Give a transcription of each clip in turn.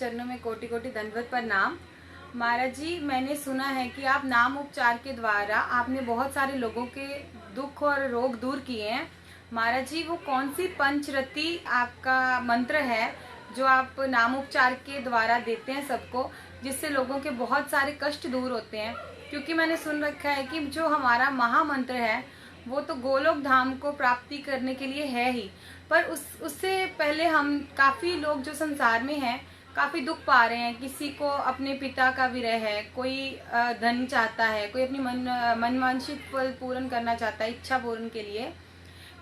चरणों में कोटि कोटि दंडवत प्रणाम। महाराज जी, मैंने सुना है कि आप नाम उपचार के द्वारा आपने बहुत सारे लोगों के दुख और रोग दूर किए हैं। महाराज जी, वो कौन सी पंचरति आपका मंत्र है जो आप नाम उपचार के द्वारा देते हैं सबको, जिससे लोगों के बहुत सारे कष्ट दूर होते हैं? क्योंकि मैंने सुन रखा है कि जो हमारा महामंत्र है वो तो गोलोक धाम को प्राप्ति करने के लिए है ही, पर उससे पहले हम काफ़ी लोग जो संसार में हैं काफ़ी दुख पा रहे हैं। किसी को अपने पिता का विरह है, कोई धन चाहता है, कोई अपनी मनवांछित फल पूर्ण करना चाहता है इच्छा पूर्ण के लिए,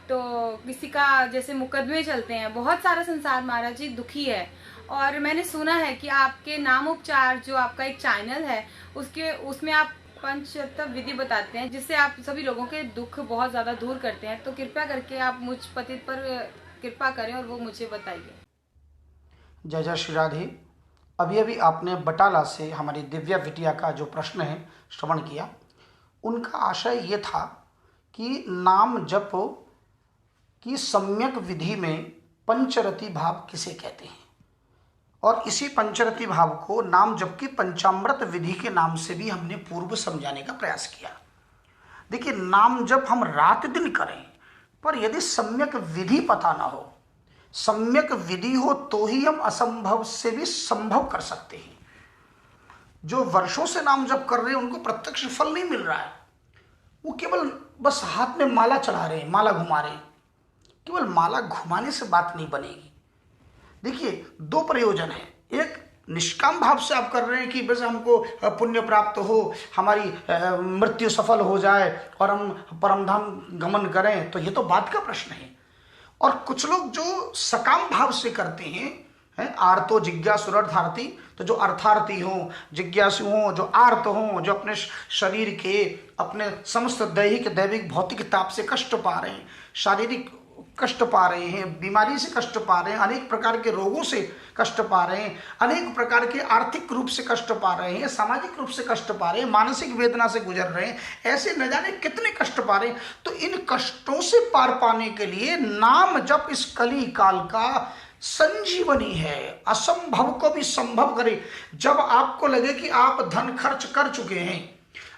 तो किसी का जैसे मुकदमे चलते हैं। बहुत सारा संसार महाराज जी दुखी है। और मैंने सुना है कि आपके नाम उपचार जो आपका एक चैनल है उसमें आप पंचतत्व विधि बताते हैं, जिससे आप सभी लोगों के दुख बहुत ज्यादा दूर करते हैं। तो कृपया करके आप मुझ पतित पर कृपा करें और वो मुझे बताइए। जय जय श्री राधे। अभी अभी आपने बटाला से हमारी दिव्या बिटिया का जो प्रश्न है श्रवण किया। उनका आशय ये था कि नाम जप की सम्यक विधि में पंचरति भाव किसे कहते हैं, और इसी पंचरति भाव को नाम जप की पंचामृत विधि के नाम से भी हमने पूर्व समझाने का प्रयास किया। देखिए, नाम जप हम रात दिन करें, पर यदि सम्यक विधि पता ना हो, सम्यक विधि हो, तो ही हम असंभव से भी संभव कर सकते हैं। जो वर्षों से नाम जप कर रहे हैं उनको प्रत्यक्ष फल नहीं मिल रहा है। वो केवल बस हाथ में माला चढ़ा रहे हैं, माला घुमा रहे हैं। केवल माला घुमाने से बात नहीं बनेगी। देखिए, दो प्रयोजन है। एक, निष्काम भाव से आप कर रहे हैं कि बस हमको पुण्य प्राप्त हो, हमारी मृत्यु सफल हो जाए और हम परमधाम गमन करें, तो ये तो बात का प्रश्न है। और कुछ लोग जो सकाम भाव से करते हैं, आर्तो जिज्ञासुरर्थार्थी, तो जो अर्थार्थी हो, जिज्ञासु हो, जो आर्त हो, जो अपने शरीर के, अपने समस्त दैहिक दैविक भौतिक ताप से कष्ट पा रहे हैं, शारीरिक कष्ट पा रहे हैं, बीमारी से कष्ट पा रहे हैं, अनेक प्रकार के रोगों से कष्ट पा रहे हैं, अनेक प्रकार के आर्थिक रूप से कष्ट पा रहे हैं, सामाजिक रूप से कष्ट पा रहे हैं, मानसिक वेदना से गुजर रहे हैं, ऐसे न जाने कितने कष्ट पा रहे हैं। तो इन कष्टों से पार पाने के लिए नाम जप इस कली काल का संजीवनी है। असंभव को भी संभव करे। जब आपको लगे कि आप धन खर्च कर चुके हैं,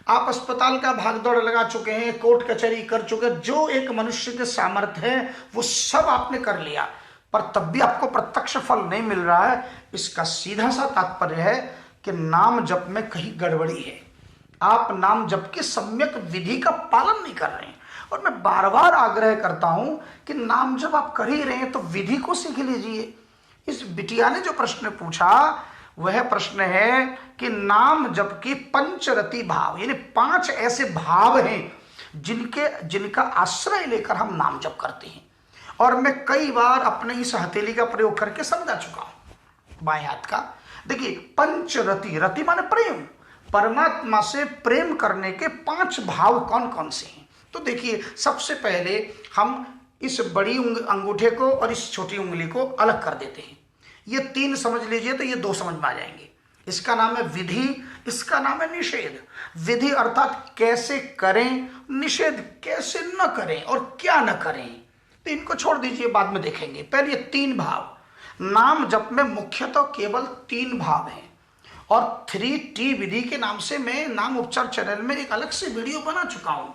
आप अस्पताल का भागदौड़ लगा चुके हैं, कोर्ट कचहरी कर चुके हैं, जो एक मनुष्य के सामर्थ्य है वो सब आपने कर लिया, पर तब भी आपको प्रत्यक्ष फल नहीं मिल रहा है, इसका सीधा सा तात्पर्य है कि नाम जप में कहीं गड़बड़ी है। आप नाम जप की सम्यक विधि का पालन नहीं कर रहे हैं। और मैं बार बार आग्रह करता हूं कि नाम जप आप कर ही रहे हैं तो विधि को सीख लीजिए। इस बिटिया ने जो प्रश्न पूछा वह प्रश्न है कि नाम जप की पंचरति भाव, यानी 5 ऐसे भाव हैं जिनका आश्रय लेकर हम नाम जप करते हैं। और मैं कई बार अपने इस हथेली का प्रयोग करके समझा चुका हूं, बाएं हाथ का। देखिए, पंचरति, रति माने प्रेम, परमात्मा से प्रेम करने के 5 भाव कौन कौन से हैं। तो देखिए, सबसे पहले हम इस बड़ी अंगूठे को और इस छोटी उंगली को अलग कर देते हैं। ये 3 समझ लीजिए तो ये 2 समझ में आ जाएंगे। इसका नाम है विधि, इसका नाम है निषेध। विधि अर्थात कैसे करें, निषेध कैसे न करें और क्या न करें। तो इनको छोड़ दीजिए, बाद में देखेंगे। पहले 3 भाव। नाम जप में मुख्यतः केवल 3 भाव हैं, और 3T विधि के नाम से मैं नाम उपचार चैनल में एक अलग से वीडियो बना चुका हूं,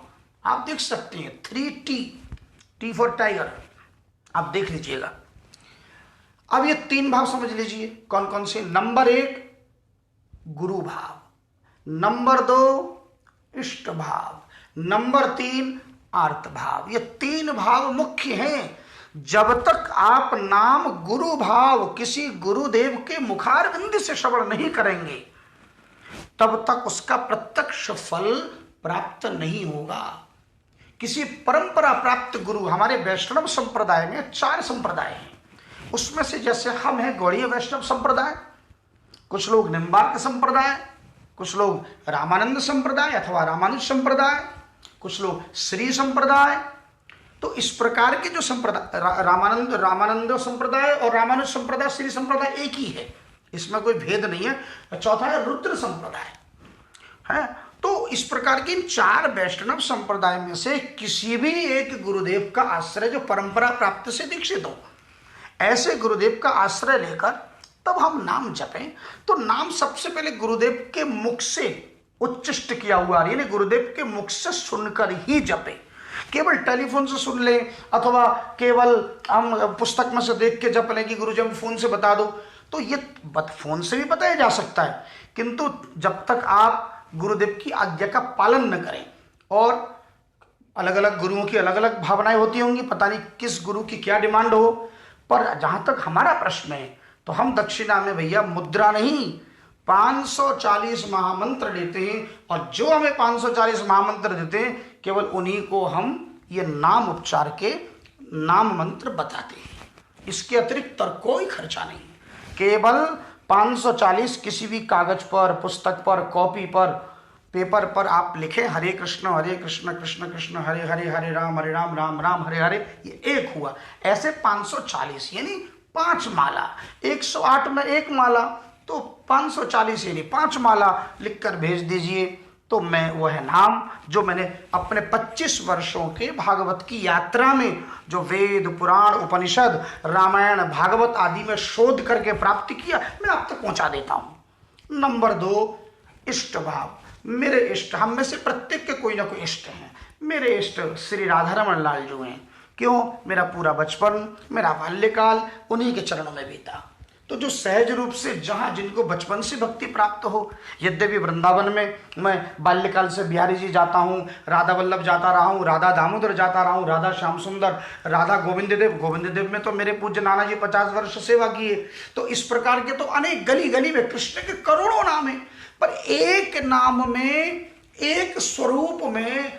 आप देख सकते हैं। 3T, T फॉर टाइगर, आप देख लीजिएगा। अब ये 3 भाव समझ लीजिए कौन कौन से। नंबर 1 गुरु भाव, नंबर 2 इष्ट भाव, नंबर 3 आर्त भाव। ये 3 भाव मुख्य हैं। जब तक आप नाम गुरु भाव किसी गुरुदेव के मुखारविंद से श्रवण नहीं करेंगे, तब तक उसका प्रत्यक्ष फल प्राप्त नहीं होगा। किसी परंपरा प्राप्त गुरु, हमारे वैष्णव संप्रदाय में 4 संप्रदाय हैं, उसमें से जैसे हम हैं गौड़ीय वैष्णव संप्रदाय, कुछ लोग निम्बार्क संप्रदाय, कुछ लोग रामानंद संप्रदाय अथवा रामानुज संप्रदाय, कुछ लोग श्री संप्रदाय। तो इस प्रकार के जो संप्रदाय, रामानंद संप्रदाय और रामानुज संप्रदाय, श्री संप्रदाय एक ही है, इसमें कोई भेद नहीं है। चौथा है रुद्र संप्रदाय है। तो इस प्रकार के इन 4 वैष्णव संप्रदाय में से किसी भी एक गुरुदेव का आश्रय जो परंपरा प्राप्त से दीक्षित हो, ऐसे गुरुदेव का आश्रय लेकर तब हम नाम जपें तो नाम सबसे पहले गुरुदेव के मुख से उच्चिष्ट किया हुआ, यानी गुरुदेव के मुख से सुनकर ही जपें। केवल टेलीफोन से सुन लें अथवा केवल हम पुस्तक में से देख के जप लें कि गुरुजी हम फोन से बता दो, तो ये फोन से भी बताया जा सकता है, किंतु जब तक आप गुरुदेव की आज्ञा का पालन न करें, और अलग अलग गुरुओं की अलग अलग भावनाएं होती होंगी, पता नहीं किस गुरु की क्या डिमांड हो, पर जहां तक हमारा प्रश्न है तो हम दक्षिणा में भैया मुद्रा नहीं 540 महामंत्र देते हैं, और जो हमें 540 महामंत्र देते हैं केवल उन्हीं को हम ये नाम उपचार के नाम मंत्र बताते हैं। इसके अतिरिक्त और कोई खर्चा नहीं, केवल 540 किसी भी कागज पर, पुस्तक पर, कॉपी पर, पेपर पर आप लिखें हरे कृष्ण कृष्ण कृष्ण हरे हरे, हरे राम राम राम हरे हरे, ये एक हुआ। ऐसे 540 यानी 5 माला, 108 में 1 माला, तो 540 यानी 5 माला लिखकर भेज दीजिए। तो मैं वह नाम जो मैंने अपने 25 वर्षों के भागवत की यात्रा में जो वेद पुराण उपनिषद रामायण भागवत आदि में शोध करके प्राप्त किया, मैं आप तक पहुंचा देता हूं। नंबर 2, इष्ट भाव। मेरे इष्ट, हम में से प्रत्येक के कोई ना कोई इष्ट हैं। मेरे इष्ट श्री राधारमण लाल जो हैं। क्यों? मेरा पूरा बचपन, मेरा बाल्यकाल उन्हीं के चरणों में बीता। तो जो सहज रूप से जहाँ जिनको बचपन से भक्ति प्राप्त हो, यद्यपि वृंदावन में मैं बाल्यकाल से बिहारी जी जाता हूँ, राधा वल्लभ जाता रहा हूँ, राधा दामोदर जाता रहा हूँ, राधा श्याम सुंदर, राधा गोविंद देव में तो मेरे पूज्य नाना जी 50 वर्ष सेवा किए। तो इस प्रकार के तो अनेक गली गली में कृष्ण के करोड़ों नाम है, पर एक नाम में, एक स्वरूप में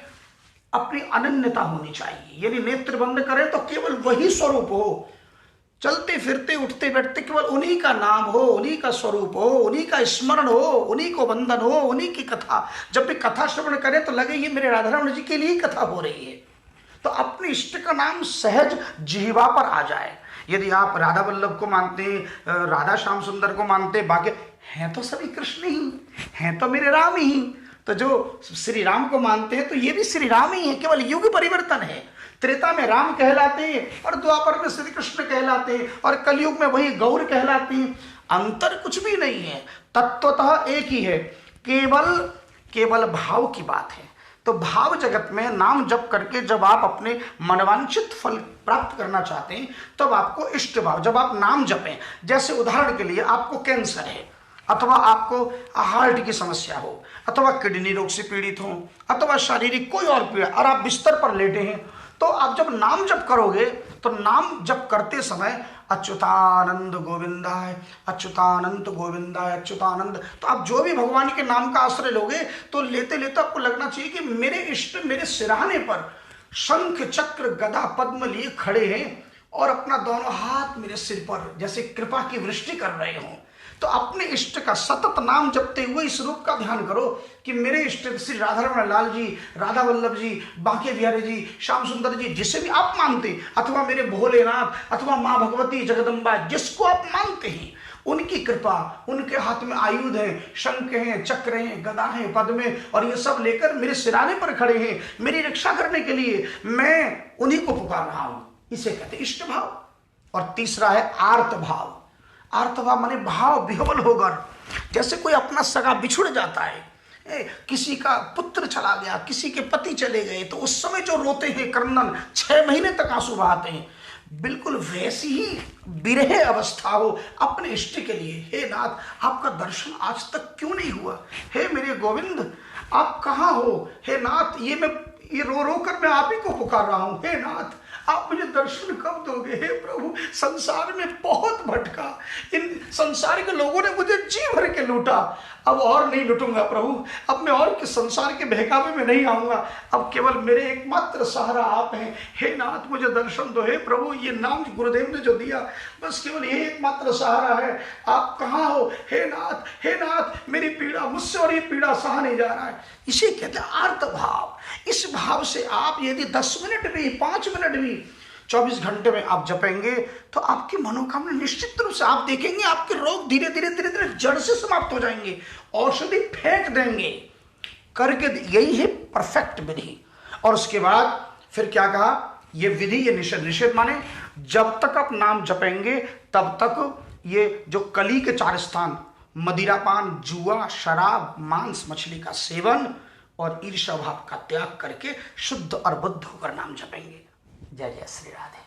अपनी अनन्यता होनी चाहिए। यानी नेत्र बंद करें तो केवल वही स्वरूप हो, चलते फिरते उठते बैठते केवल उन्हीं का नाम हो, उन्हीं का स्वरूप हो, उन्हीं का स्मरण हो, उन्हीं को वंदन हो, उन्हीं की कथा। जब भी कथा श्रवण करें तो लगे ये मेरे राधारमण जी के लिए ही कथा हो रही है। तो अपने इष्ट का नाम सहज जिह्वा पर आ जाए। यदि आप राधा वल्लभ को मानते हैं, राधा श्याम सुंदर को मानते, बाकी हैं तो सभी कृष्ण ही, हैं तो मेरे राम ही। तो जो श्री राम को मानते हैं तो ये भी श्री राम ही है, केवल युग परिवर्तन है। त्रेता में राम कहलाते हैं और द्वापर में श्री कृष्ण कहलाते हैं और कलयुग में वही गौर कहलाते हैं। अंतर कुछ भी नहीं है, तत्वतः एक ही है, केवल भाव की बात है। तो भाव जगत में नाम जप करके जब आप अपने मनवांछित फल प्राप्त करना चाहते हैं तब आपको इष्ट भाव, जब आप नाम जपें, जैसे उदाहरण के लिए आपको कैंसर है अथवा आपको हार्ट की समस्या हो अथवा किडनी रोग से पीड़ित हो अथवा शारीरिक कोई और पीड़ा, और आप बिस्तर पर लेटे हैं, तो आप जब नाम जप करोगे तो नाम जप करते समय अच्युतानंद गोविंदाय, अच्युतानंद गोविंदाय, अच्युतानंद, तो आप जो भी भगवान के नाम का आश्रय लोगे तो लेते लेते आपको लगना चाहिए कि मेरे इष्ट मेरे सिरहाने पर शंख चक्र गदा पद्म लिए खड़े हैं और अपना दोनों हाथ मेरे सिर पर जैसे कृपा की वृष्टि कर रहे हों। तो अपने इष्ट का सतत नाम जपते हुए इस रूप का ध्यान करो कि मेरे इष्ट श्री राधारमण लाल जी, राधा वल्लभ जी, बांके बिहारी जी, श्याम सुंदर जी, जिसे भी आप मानते, अथवा मेरे भोलेनाथ अथवा माँ भगवती जगदम्बा, जिसको आप मानते हैं, उनकी कृपा, उनके हाथ में आयुध हैं, शंख हैं, चक्र हैं, गदा हैं, पद्म हैं, और ये सब लेकर मेरे सिराने पर खड़े हैं मेरी रक्षा करने के लिए। मैं उन्हीं को पुकार रहा हूं। इसे कहते इष्ट भाव। और तीसरा है आर्त भाव। आर्त भाव माने भाव विह्वल होकर, जैसे कोई अपना सगा बिछुड़ जाता है, किसी का पुत्र चला गया, किसी के पति चले गए, तो उस समय जो रोते हैं क्रंदन, 6 महीने तक आंसू बहाते हैं, बिल्कुल वैसी ही विरह अवस्था हो अपने इष्ट के लिए। हे नाथ, आपका दर्शन आज तक क्यों नहीं हुआ? हे मेरे गोविंद, आप कहाँ हो? हे नाथ, ये रो रो कर मैं आप ही को पुकार रहा हूं। हे नाथ, आप मुझे दर्शन कब दोगे? हे प्रभु, संसार में बहुत भटका, इन संसार के लोगों ने मुझे जी भर के लूटा, अब और नहीं लूटूंगा प्रभु, अब मैं और किस संसार के बहकावे में नहीं आऊंगा, अब केवल मेरे एकमात्र सहारा आप हैं। हे नाथ, मुझे दर्शन दो। हे प्रभु, ये नाम गुरुदेव ने जो दिया, बस केवल यही एकमात्र सहारा है। आप कहाँ हो? हे नाथ, मेरी पीड़ा, मुझसे और ये पीड़ा सहा नहीं जा रहा है। इसे कहते हैं आर्त भाव। इस भाव से आप यदि 10 मिनट भी, 5 मिनट भी 24 घंटे में आप जपेंगे तो आपकी मनोकामना निश्चित रूप से आप देखेंगे आपके रोग धीरे धीरे जड़ से समाप्त हो जाएंगे, औषधि फेंक देंगे करके। यही है परफेक्ट विधि। और उसके बाद फिर क्या कहा? ये विधि, ये निषेध। निषेध माने जब तक आप नाम जपेंगे तब तक ये जो कली के 4 स्थान, मदिरापान, जुआ, शराब, मांस मछली का सेवन और ईर्ष्या भाव का त्याग करके शुद्ध और बुद्ध होकर नाम जपेंगे। जय जय श्री राधे।